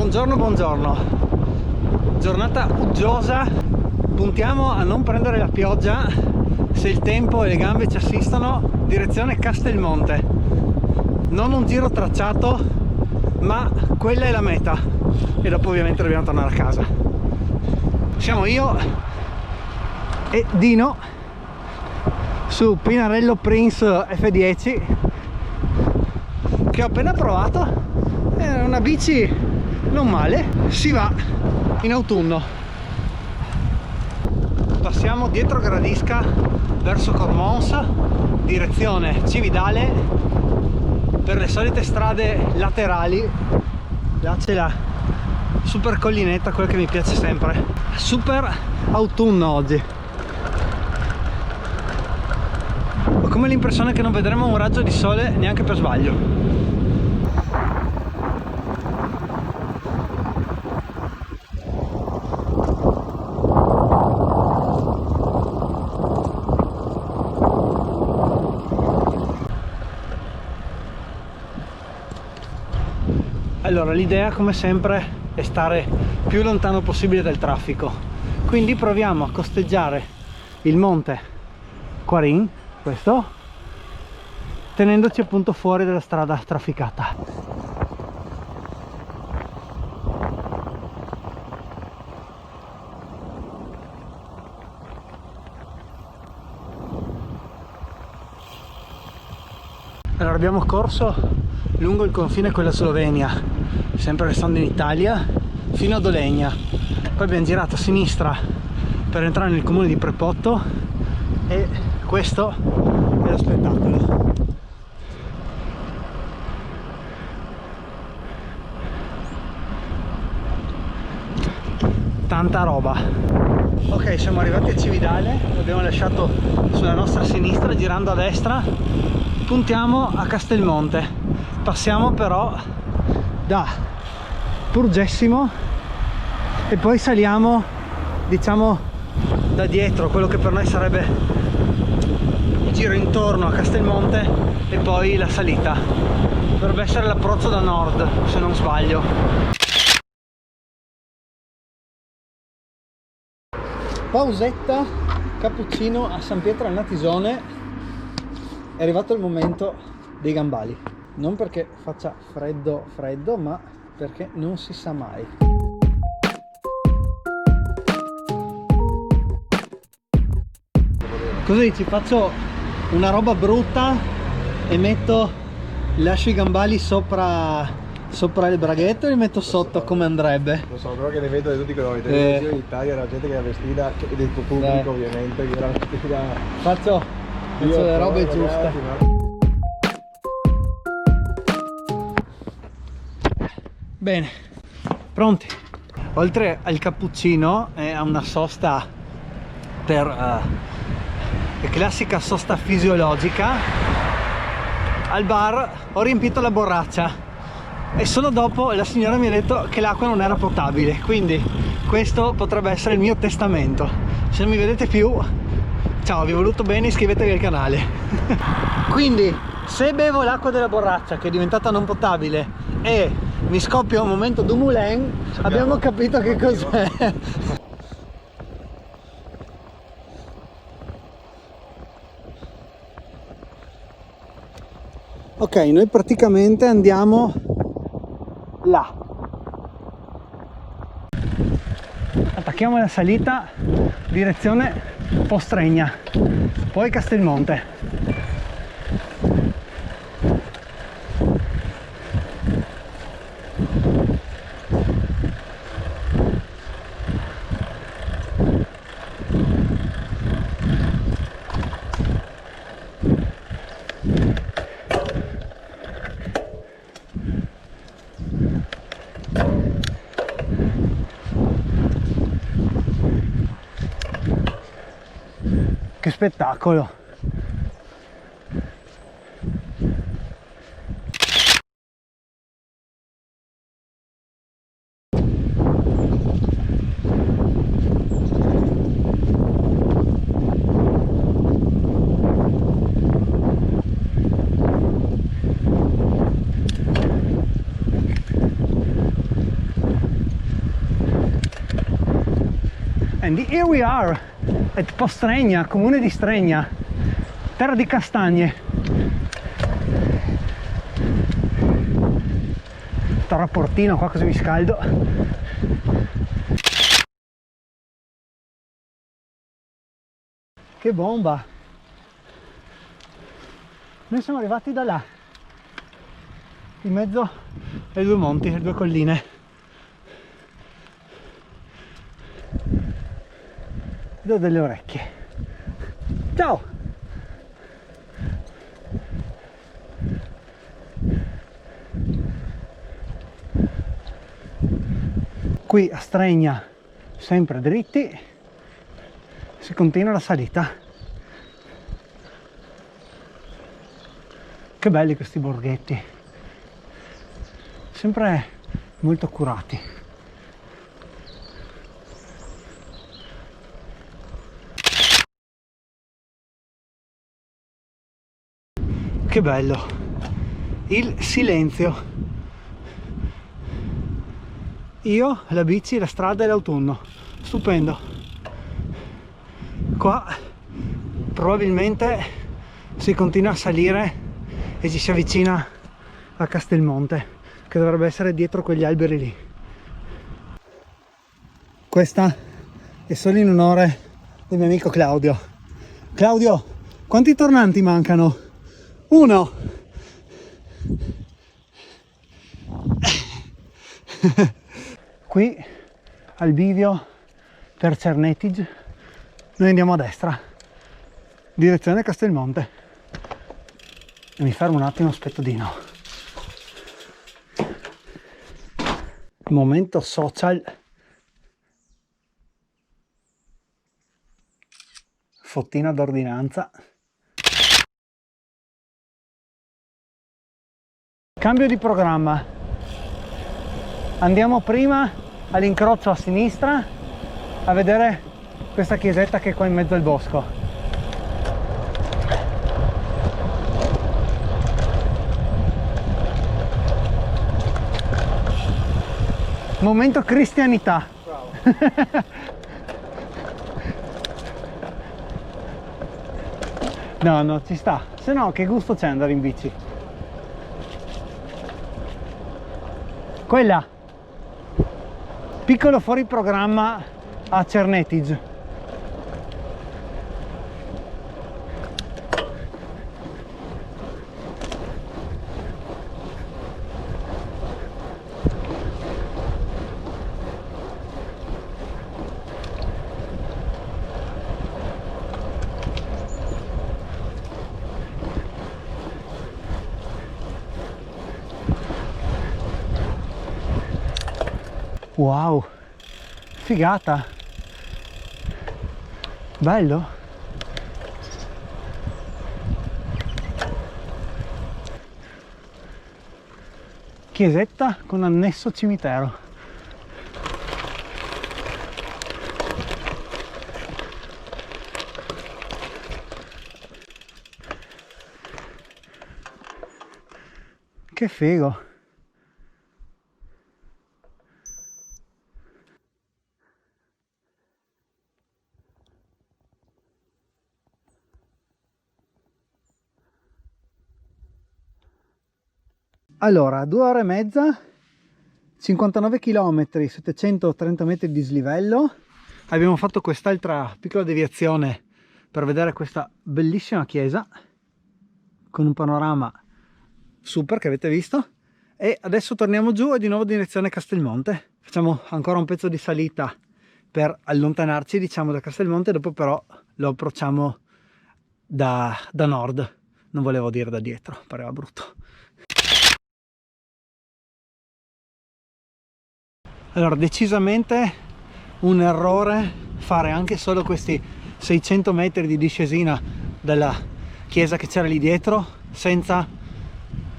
Buongiorno, buongiorno. Giornata uggiosa. Puntiamo a non prendere la pioggia. Se il tempo e le gambe ci assistono, direzione Castelmonte. Non un giro tracciato, ma quella è la meta. E dopo ovviamente dobbiamo tornare a casa. Siamo io e Dino su Pinarello Prince F10 che ho appena provato. È una bici non male, si va in autunno. Passiamo dietro Gradisca verso Cormons, direzione Cividale, per le solite strade laterali. Là c'è la super collinetta, quella che mi piace sempre. Super autunno oggi. Ho come l'impressione che non vedremo un raggio di sole neanche per sbaglio. Allora, l'idea come sempre è stare più lontano possibile dal traffico, quindi proviamo a costeggiare il monte Quarin, questo, tenendoci appunto fuori dalla strada trafficata. Allora, abbiamo corso lungo il confine con la Slovenia, sempre restando in Italia, fino a Dolegna. Poi abbiamo girato a sinistra per entrare nel comune di Prepotto e questo è lo spettacolo. Tanta roba. Ok, siamo arrivati a Cividale, l'abbiamo lasciato sulla nostra sinistra, girando a destra puntiamo a Castelmonte. Passiamo però da Purgessimo e poi saliamo, diciamo, da dietro, quello che per noi sarebbe il giro intorno a Castelmonte e poi la salita. Dovrebbe essere l'approccio da nord, se non sbaglio. Pausetta, cappuccino a San Pietro al Natisone. È arrivato il momento dei gambali. Non perché faccia freddo, ma perché non si sa mai. Cosa dici? Faccio una roba brutta e lascio i gambali sopra il braghetto e li metto sotto come andrebbe? Lo so, però che ne vedo di tutti i colori. In Italia la gente che è vestita, del tuo pubblico ovviamente, che era vestita. Faccio le robe giuste. Bene, pronti. Oltre al cappuccino e a una sosta per la classica sosta fisiologica, al bar ho riempito la borraccia e solo dopo la signora mi ha detto che l'acqua non era potabile, quindi questo potrebbe essere il mio testamento. Se non mi vedete più, ciao, vi ho voluto bene, iscrivetevi al canale. Quindi se bevo l'acqua della borraccia che è diventata non potabile e mi scoppia un momento du moulin, abbiamo capito che cos'è. Ok, noi praticamente andiamo là. Attacchiamo la salita, direzione Postregna, poi Castelmonte. Che spettacolo! And here we are at Postregna, comune di Stregna, terra di castagne. Sto rapportino qua così mi scaldo. Che bomba! Noi siamo arrivati da là, in mezzo ai due monti, alle due colline. Do delle orecchie. Ciao! Qui a Stregna, sempre dritti, si continua la salita. Che belli questi borghetti, sempre molto curati. Che bello il silenzio. Io, la bici, la strada e l'autunno, stupendo. Qua probabilmente si continua a salire e ci si avvicina a Castelmonte, che dovrebbe essere dietro quegli alberi lì. Questa è solo in onore del mio amico Claudio. Claudio, quanti tornanti mancano? 1. Qui al bivio per Cernetig noi andiamo a destra, direzione Castelmonte. E mi fermo un attimo, aspetto di no. Momento social. Fottina d'ordinanza. Cambio di programma. Andiamo prima all'incrocio a sinistra a vedere questa chiesetta che è qua in mezzo al bosco. Momento cristianità. Bravo. No, ci sta. Se no, che gusto c'è andare in bici? Quella. Piccolo fuori programma a Cernetig. Wow, figata, bello. Chiesetta con annesso cimitero. Che figo. Allora, 2 ore e mezza, 59 km, 730 metri di dislivello. Abbiamo fatto quest'altra piccola deviazione per vedere questa bellissima chiesa con un panorama super che avete visto, e adesso torniamo giù e di nuovo direzione Castelmonte. Facciamo ancora un pezzo di salita per allontanarci, diciamo, da Castelmonte, dopo però lo approcciamo da nord, non volevo dire da dietro, pareva brutto. Allora, decisamente un errore fare anche solo questi 600 metri di discesina dalla chiesa che c'era lì dietro senza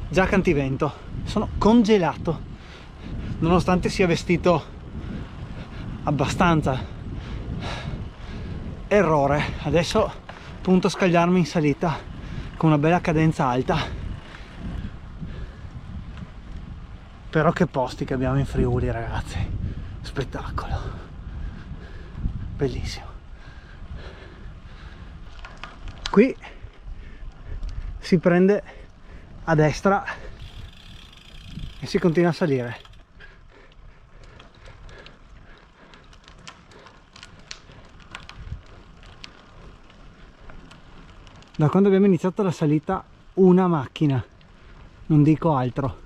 giacca antivento. Sono congelato, nonostante sia vestito abbastanza. Errore. Adesso punto a scagliarmi in salita con una bella cadenza alta. Però che posti che abbiamo in Friuli, ragazzi, spettacolo. bellissimo. Qui si prende a destra e si continua a salire. Da quando abbiamo iniziato la salita, una macchina, non dico altro.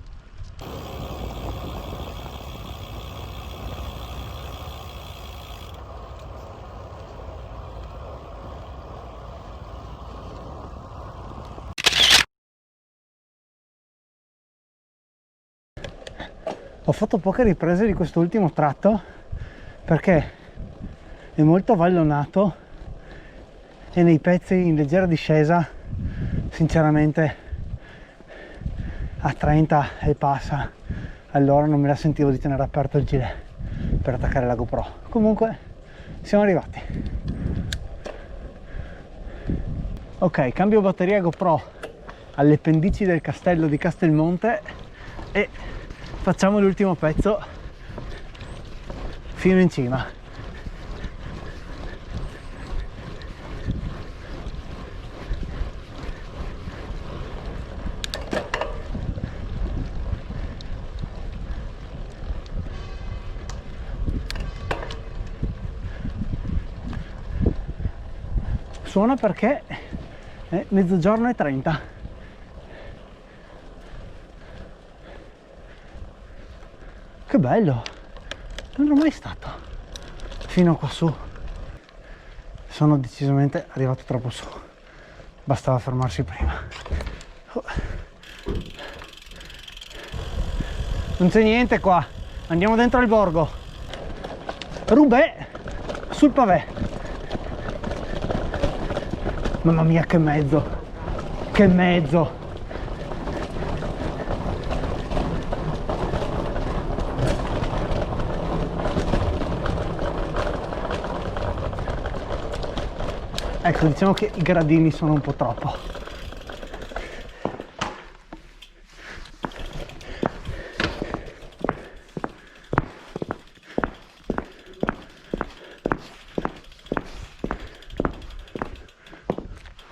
Ho fatto poche riprese di quest'ultimo tratto perché è molto vallonato e nei pezzi in leggera discesa sinceramente a 30 e passa, allora non me la sentivo di tenere aperto il gilet per attaccare la GoPro. Comunque siamo arrivati. Ok, cambio batteria GoPro alle pendici del castello di Castelmonte e facciamo l'ultimo pezzo fino in cima. Suona perché è mezzogiorno e 30. Che bello, non ero mai stato fino a qua su. Sono decisamente arrivato troppo su, bastava fermarsi prima. Non c'è niente qua, andiamo dentro il borgo. Roubaix sul pavé. Mamma mia, che mezzo, che mezzo. Ecco, diciamo che i gradini sono un po' troppo.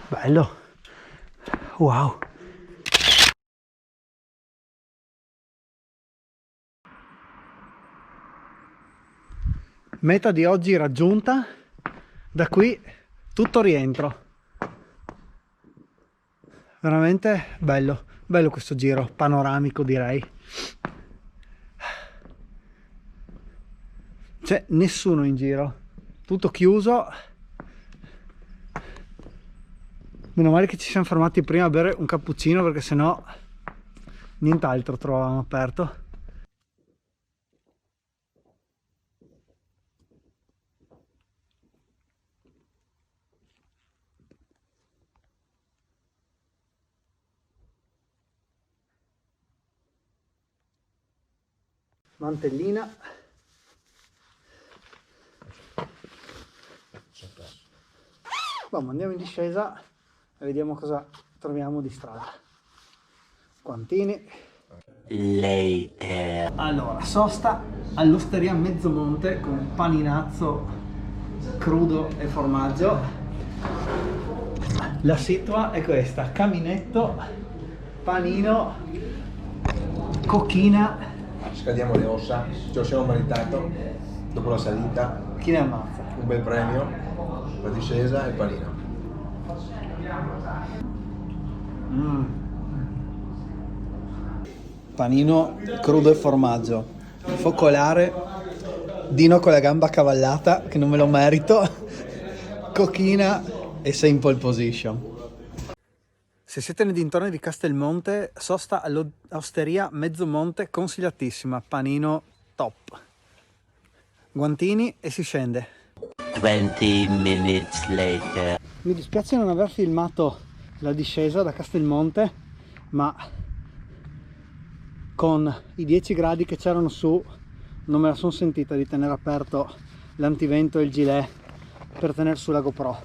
Bello. Wow. Meta di oggi raggiunta. Da qui tutto rientro. Veramente bello, bello questo giro, panoramico direi. C'è nessuno in giro, tutto chiuso. Meno male che ci siamo fermati prima a bere un cappuccino perché sennò nient'altro trovavamo aperto. Mantellina. Andiamo in discesa e vediamo cosa troviamo di strada. Guantini. Later. Allora, sosta all'Osteria Mezzomonte con paninazzo crudo e formaggio. La situa è questa: caminetto, panino, cocchina. Scadiamo le ossa, ce lo siamo meritato dopo la salita. Chi ne ammazza? Un bel premio, la discesa e il panino. Panino crudo e formaggio, focolare, Dino con la gamba cavallata che non me lo merito, cocchina e sei in pole position. Se siete nei dintorni di Castelmonte, sosta all'Osteria Mezzomonte consigliatissima, panino top. Guantini e si scende. 20 minutes later. Mi dispiace non aver filmato la discesa da Castelmonte, ma con i 10 gradi che c'erano su non me la sono sentita di tenere aperto l'antivento e il gilet per tenere su la GoPro.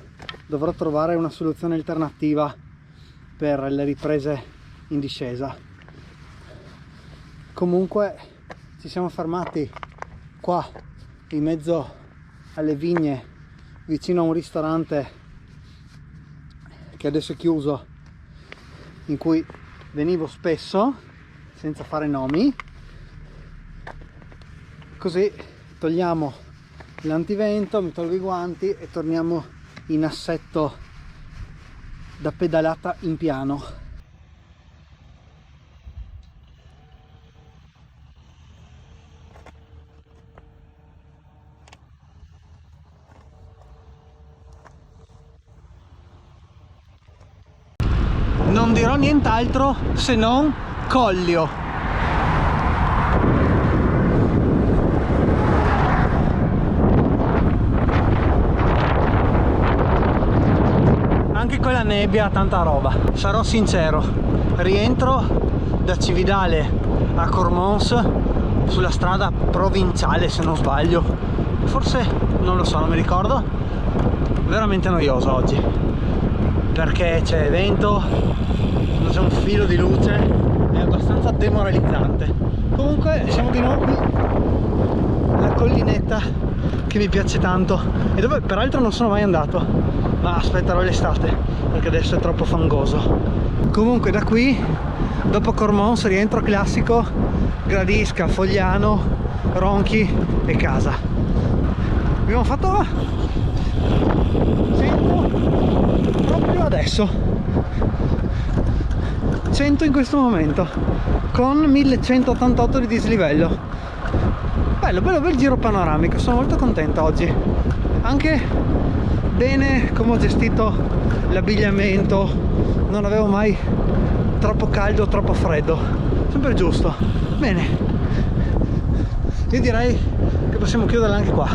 Dovrò trovare una soluzione alternativa per le riprese in discesa. Comunque ci siamo fermati qua in mezzo alle vigne vicino a un ristorante che adesso è chiuso, in cui venivo spesso senza fare nomi, così togliamo l'antivento, mi tolgo i guanti e torniamo in assetto da pedalata in piano. Non dirò nient'altro se non Collio. Anche con la nebbia tanta roba. Sarò sincero, rientro da Cividale a Cormons sulla strada provinciale, se non sbaglio, forse, non lo so, non mi ricordo. Veramente noioso oggi, perché c'è vento, non c'è un filo di luce, è abbastanza demoralizzante. Comunque siamo di nuovo qui, la collinetta che mi piace tanto e dove peraltro non sono mai andato, ma aspetterò l'estate perché adesso è troppo fangoso. Comunque da qui, dopo Cormons, rientro classico, Gradisca, Fogliano, Ronchi e casa. Abbiamo fatto 100 proprio adesso, 100 in questo momento, con 1188 di dislivello. Bello, bel giro panoramico, sono molto contento oggi. Anche bene come ho gestito l'abbigliamento, non avevo mai troppo caldo o troppo freddo, sempre giusto. Bene, io direi che possiamo chiuderla anche qua.